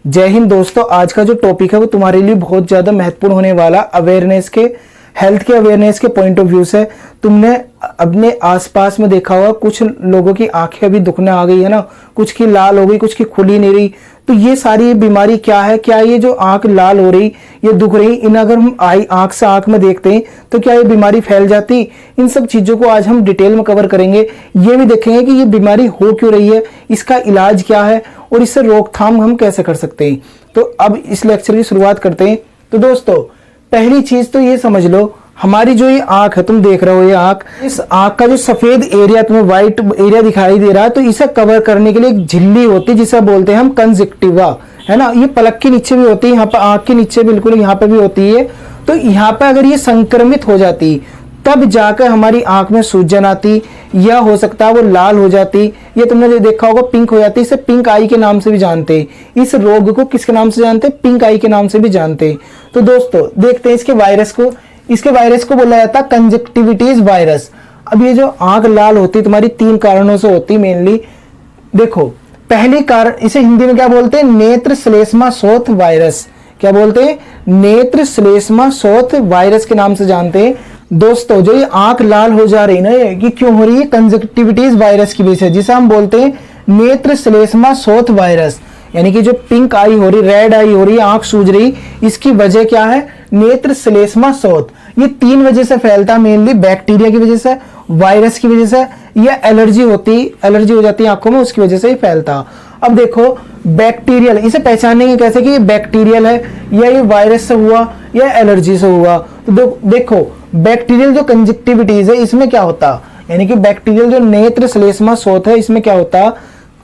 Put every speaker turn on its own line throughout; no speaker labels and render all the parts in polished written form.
जय हिंद दोस्तों। आज का जो टॉपिक है वो तुम्हारे लिए बहुत ज़्यादा महत्वपूर्ण होने वाला, अवेयरनेस के, हेल्थ के अवेयरनेस के पॉइंट ऑफ व्यू से। तुमने अपने आसपास में देखा होगा कुछ लोगों की आंखें अभी दुखने आ गई है ना, कुछ की लाल हो गई, कुछ की खुली नहीं रही। तो ये सारी बीमारी क्या है? क्या ये जो आंख लाल हो रही, ये दुख रही, इन अगर हम आंख से आंख में देखते हैं तो क्या ये बीमारी फैल जाती? इन सब चीजों को आज हम डिटेल में कवर करेंगे। ये भी देखेंगे कि ये बीमारी हो क्यों रही है, इसका इलाज क्या है और इससे रोकथाम हम कैसे कर सकते हैं। तो अब इस लेक्चर की शुरुआत करते हैं। तो दोस्तों, पहली चीज तो ये समझ लो, हमारी जो ये आंख है, तुम देख रहे हो ये आंख, इस आंख का जो सफेद एरिया, तुम्हें व्हाइट एरिया दिखाई दे रहा है, तो इसे कवर करने के लिए एक झिल्ली होती है जिसे बोलते हैं हम कंजक्टिवा, है ना। ये पलक के नीचे भी होती है, यहाँ पर आंख के नीचे बिल्कुल यहाँ पे भी होती है। तो यहाँ पे अगर ये संक्रमित हो जाती तब जाकर हमारी आंख में सूजन आती, या हो सकता है वो लाल हो जाती। ये तुमने देखा होगा पिंक हो जाती, इसे पिंक आई के नाम से भी जानते हैं। इस रोग को किसके नाम से जानते हैं? पिंक आई के नाम से भी जानते हैं। तो दोस्तों देखते हैं इसके वायरस को। इसके वायरस को बोला जाता है कंजक्टिविटीज वायरस। अब ये जो आंख लाल होती है तुम्हारी 3 कारणों से होती मेनली। देखो, पहली कारण, इसे हिंदी में क्या बोलते हैं? नेत्र श्लेष्मा शोथ वायरस। क्या बोलते हैं? नेत्र श्लेष्मा शोथ वायरस के नाम से जानते हैं। दोस्तों, जो ये आंख लाल हो जा रही ना, ये क्यों हो रही है? कंजक्टिविटीज वायरस की वजह से, जिसे हम बोलते हैं नेत्र श्लेष्मा शोथ वायरस। यानी कि जो पिंक आई हो रही, रेड आई हो रही, आंख सूज रही, इसकी वजह क्या है? नेत्र श्लेष्मा शोथ। ये 3 वजह से फैलता, मेनली बैक्टीरिया की वजह से, वायरस की वजह से, या एलर्जी हो जाती है आंखों में, उसकी वजह से ही फैलता। अब देखो, बैक्टीरियल, इसे पहचानेंगे कैसे कि ये बैक्टीरियल है या ये वायरस से हुआ या एलर्जी से हुआ? तो देखो, बैक्टीरियल जो कंजक्टिविटीज है इसमें क्या होता, यानी कि बैक्टीरियल जो नेत्र श्लेष्मा शोथ है, इसमें क्या होता,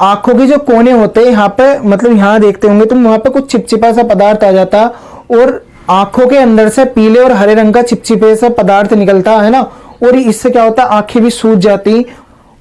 आंखों के जो कोने होते हैं यहाँ पे, मतलब यहाँ देखते होंगे तुम, वहां पे कुछ चिपचिपा सा पदार्थ आ जाता और आंखों के अंदर से पीले और हरे रंग का चिपचिपे सा पदार्थ निकलता है ना, और इससे क्या होता, आंखें भी सूज जाती,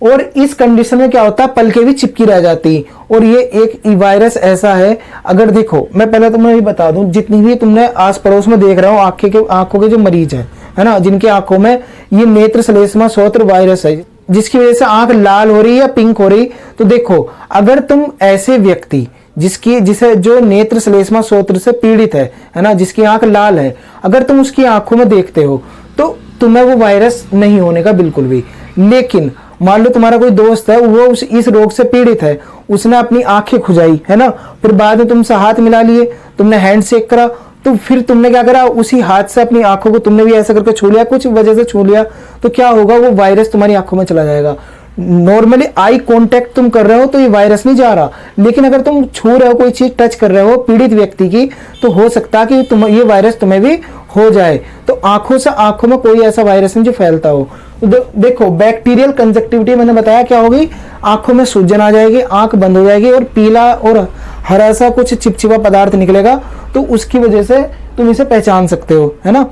और इस कंडीशन में क्या होता, पलकें भी चिपकी रह जाती। और ये एक वायरस ऐसा है, अगर देखो, मैं पहले तुम्हें ये बता दूं, जितनी भी तुमने आस पड़ोस में देख रहे हो आंखों के जो मरीज है ना, जिनकी आंखों में ये नेत्र श्लेष्मा शोथ वायरस है, जिसकी वजह से आंख लाल हो रही है या पिंक हो रही, तो देखो, अगर तुम ऐसे व्यक्ति जिसे जो नेत्र श्लेष्मा शोथ से पीड़ित है ना, जिसकी आंख लाल है, अगर तुम उसकी आंखों में देखते हो तो तुम्हें वो वायरस नहीं होने का बिल्कुल भी। लेकिन मान लो तुम्हारा कोई दोस्त है, वो इस रोग से पीड़ित है, उसने अपनी आंखें खुजाई है ना, फिर बाद में तुमसे हाथ मिला लिए, तुमने हैंड शेक करा, तो फिर तुमने क्या करा, उसी हाथ से अपनी आंखों को तुमने भी ऐसा करके छू लिया, कुछ वजह से छू लिया, तो क्या होगा, वो वायरस तुम्हारी आंखों में चला जाएगा। नॉर्मली आई कांटेक्ट तुम कर रहे हो तो ये वायरस नहीं जा रहा, लेकिन अगर तुम छू रहे हो, कोई चीज टच कर रहे हो पीड़ित व्यक्ति की, तो हो सकता है कि ये वायरस तुम्हें भी हो जाए। तो आंखों से आंखों में कोई ऐसा वायरस नहीं जो फैलता हो। तो देखो, बैक्टीरियल कंजक्टिविटी मैंने बताया क्या होगी, आंखों में सूजन आ जाएगी, आंख बंद हो जाएगी और पीला और हरा सा कुछ चिपचिपा पदार्थ निकलेगा, तो उसकी वजह से तुम इसे पहचान सकते हो, है ना।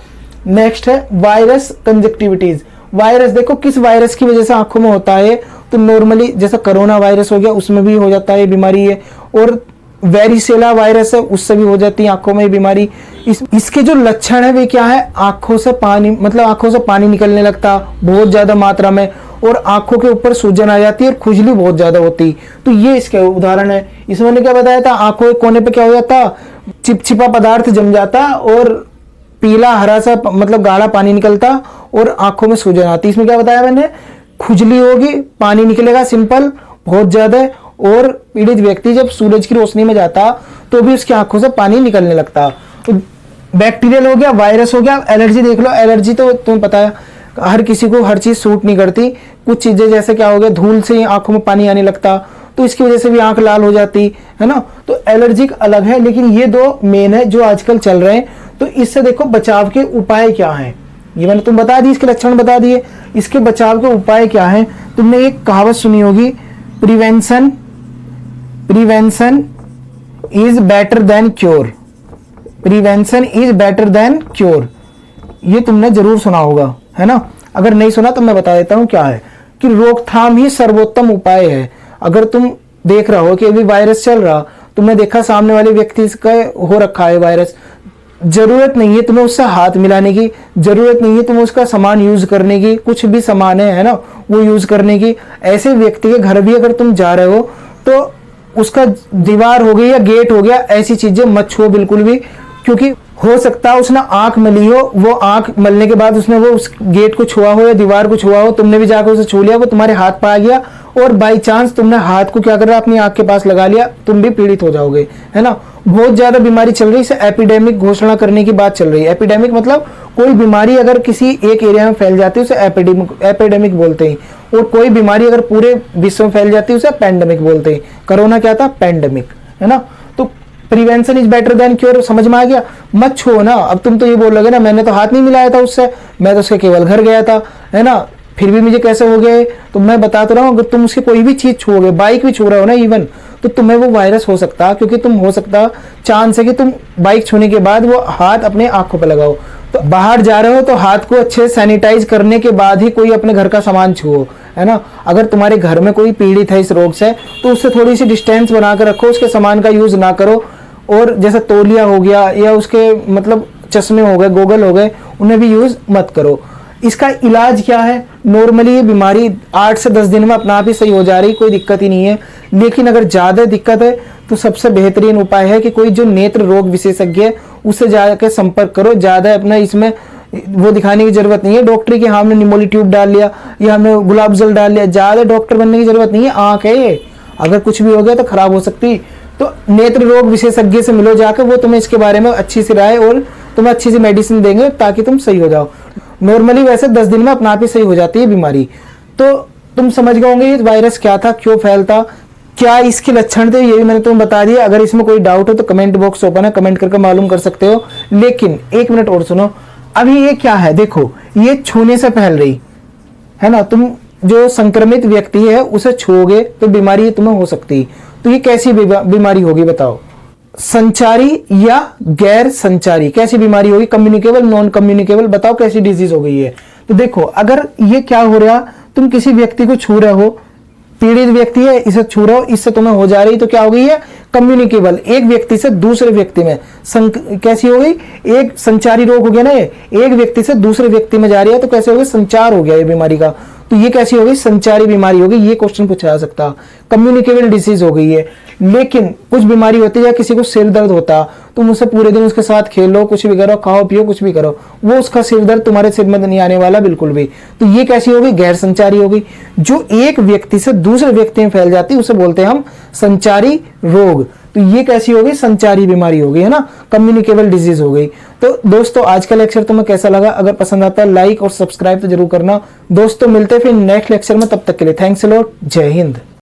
नेक्स्ट है वायरस कंजक्टिविटीज। वायरस, देखो किस वायरस की वजह से आंखों में होता है, तो नॉर्मली जैसा कोरोना वायरस हो गया, उसमें भी हो जाता है ये बीमारी है, और वेरिसेला वायरस है, उससे भी हो जाती है आंखों में ये बीमारी। इसके जो लक्षण है वे क्या है, आंखों से पानी, मतलब आंखों से पानी निकलने लगता बहुत ज्यादा मात्रा में, और आंखों के ऊपर सूजन आ जाती है और खुजली बहुत ज्यादा होती। तो ये इसके उदाहरण है। इसमें मैंने क्या बताया था, आंखों के कोने पे क्या हो जाता, चिपचिपा पदार्थ जम जाता और पीला हरा सा, मतलब गाढ़ा पानी निकलता और आंखों में सूजन आती। इसमें क्या बताया मैंने, खुजली होगी, पानी निकलेगा सिंपल बहुत ज्यादा, और पीड़ित व्यक्ति जब सूरज की रोशनी में जाता तो भी उसकी आंखों से पानी निकलने लगता। तो बैक्टीरियल हो गया, वायरस हो गया, एलर्जी देख लो। एलर्जी तो तुम्हें पता है, हर किसी को हर चीज सूट नहीं करती। कुछ चीजें जैसे क्या हो गया, धूल से आंखों में पानी आने लगता, तो इसकी वजह से भी आंख लाल हो जाती है ना। तो एलर्जिक अलग है, लेकिन ये 2 मेन है जो आजकल चल रहे हैं। तो इससे देखो बचाव के उपाय क्या हैं, ये मैंने तुम बता दी, इसके लक्षण बता दिए, इसके बचाव के उपाय क्या हैं। तुमने एक कहावत सुनी होगी, prevention is better than cure. Prevention is better than cure, ये तुमने जरूर सुना होगा, है ना। अगर नहीं सुना तो मैं बता देता हूं क्या है, कि रोकथाम ही सर्वोत्तम उपाय है। अगर तुम देख रहे हो कि अभी वायरस चल रहा, तुमने देखा सामने वाले व्यक्ति का हो रखा है वायरस, जरूरत नहीं है तुम्हें उससे हाथ मिलाने की, जरूरत नहीं है तुम्हें उसका सामान यूज करने की, कुछ भी सामान है ना वो यूज करने की। ऐसे व्यक्ति के घर भी अगर तुम जा रहे हो तो उसका दीवार हो गई या गेट हो गया, ऐसी चीजें मत छुओ बिल्कुल भी, क्योंकि हो सकता है उसने आंख मली हो, वो आंख मलने के बाद उसने वो उस गेट को छुआ हो या दीवार को छुआ हो, तुमने भी जाकर उसे छू लिया, वो तुम्हारे हाथ पर आ गया और बाई चांस तुमने हाथ को क्या कर रहा अपनी आंख के पास लगा लिया, तुम भी पीड़ित हो जाओगे, है ना। बहुत ज्यादा बीमारी चल रही है, इसे एपिडेमिक घोषणा करने की बात चल रही है। एपिडेमिक मतलब कोई बीमारी अगर किसी एक एरिया में फैल जाती है उसे एपिडेमिक बोलते हैं, और कोई बीमारी अगर पूरे विश्व में फैल जाती है उसे पैंडेमिक बोलते हैं। कोरोना क्या था? पैंडेमिक, है ना। तो prevention is better than cure, समझ में आ गया। मत छो ना। अब तुम तो ये बोल लोगे ना मैंने तो हाथ नहीं मिलाया था उससे, मैं तो उसके केवल घर गया था, है ना, फिर भी मुझे कैसे हो गए। तो मैं बता तो रहा हूँ, अगर तुम उसकी कोई भी चीज छूओगे, बाइक भी छू रहे हो ना इवन, तो तुम्हें वो वायरस हो सकता, क्योंकि तुम हो सकता चांस है कि तुम बाइक छूने के बाद वो हाथ अपने आंखों पर लगाओ। तो बाहर जा रहे हो तो हाथ को अच्छे सैनिटाइज करने के बाद ही कोई अपने घर का सामान छुओ, है ना। अगर तुम्हारे घर में कोई पीड़ित है इस रोग से तो उससे थोड़ी सी डिस्टेंस बनाकर रखो, उसके सामान का यूज ना करो। और जैसे तौलिया हो गया या उसके मतलब चश्मे हो गए, गोगल हो गए, उन्हें भी यूज मत करो। इसका इलाज क्या है? नॉर्मली ये बीमारी 8 से 10 दिन में अपना आप ही सही हो जा रही, कोई दिक्कत ही नहीं है। लेकिन अगर ज्यादा दिक्कत है तो सबसे बेहतरीन उपाय है कि कोई जो नेत्र रोग विशेषज्ञ है उससे जाकर संपर्क करो। ज्यादा अपना इसमें वो दिखाने की जरूरत नहीं है डॉक्टरी की, हाँ हमने निमोली ट्यूब डाल लिया या हमने गुलाब जल डाल लिया, ज्यादा डॉक्टर बनने की जरूरत नहीं है। आंख है ये, अगर कुछ भी हो गया तो खराब हो सकती। तो नेत्र रोग विशेषज्ञ से मिलो जाकर, वो तुम्हें इसके बारे में अच्छी सी राय और तुम्हें अच्छी सी मेडिसिन देंगे ताकि तुम सही हो जाओ। नॉर्मली वैसे 10 दिन में अपना आप ही सही हो जाती है बीमारी। तो तुम समझ गए होंगे ये वायरस क्या था, क्यों फैलता, क्या इसके लक्षण थे, ये भी मैंने तुम्हें बता दिया। अगर इसमें कोई डाउट हो तो कमेंट बॉक्स ओपन है, कमेंट करके मालूम कर सकते हो। लेकिन एक मिनट और सुनो, अभी ये क्या है, देखो ये छूने से फैल रही है ना, तुम जो संक्रमित व्यक्ति है उसे छूओगे तो बीमारी तुम्हें हो सकती। तो ये कैसी बीमारी होगी बताओ? संचारी या गैर संचारी, कैसी बीमारी होगी? कम्युनिकेबल, नॉन कम्युनिकेबल, बताओ कैसी डिजीज हो गई है। तो देखो अगर ये क्या हो रहा, तुम किसी व्यक्ति को छू रहे हो, पीड़ित व्यक्ति है, इसे छू रहे हो, इससे तुम्हें हो जा रही, तो क्या हो गई है? कम्युनिकेबल, एक व्यक्ति से दूसरे व्यक्ति में कैसी हो गई? एक संचारी रोग हो गया ना, ये एक व्यक्ति से दूसरे व्यक्ति में जा रही है, तो कैसे हो गया? संचार हो गया ये बीमारी का। तो ये कैसी हो गई? संचारी बीमारी हो गई। ये क्वेश्चन पूछा जा सकता, कम्युनिकेबल डिसीज हो गई है। लेकिन कुछ बीमारी होती है या किसी को सिर दर्द होता, तुम उससे पूरे दिन उसके साथ खेलो, कुछ भी करो, खाओ पियो, कुछ भी करो, वो उसका सिर दर्द तुम्हारे सिर में नहीं आने वाला बिल्कुल भी। तो ये कैसी हो गई? गैर संचारी हो गई। जो एक व्यक्ति से दूसरे व्यक्ति में फैल जाती है उसे बोलते हैं हम संचारी रोग। तो ये कैसी हो गई? संचारी बीमारी हो गई, है ना, कम्युनिकेबल डिजीज हो गई। तो दोस्तों आज का लेक्चर तुम्हें कैसा लगा? अगर पसंद आता है लाइक और सब्सक्राइब तो जरूर करना। दोस्तों मिलते हैं फिर नेक्स्ट लेक्चर में, तब तक के लिए थैंक्स अ लॉट, जय हिंद।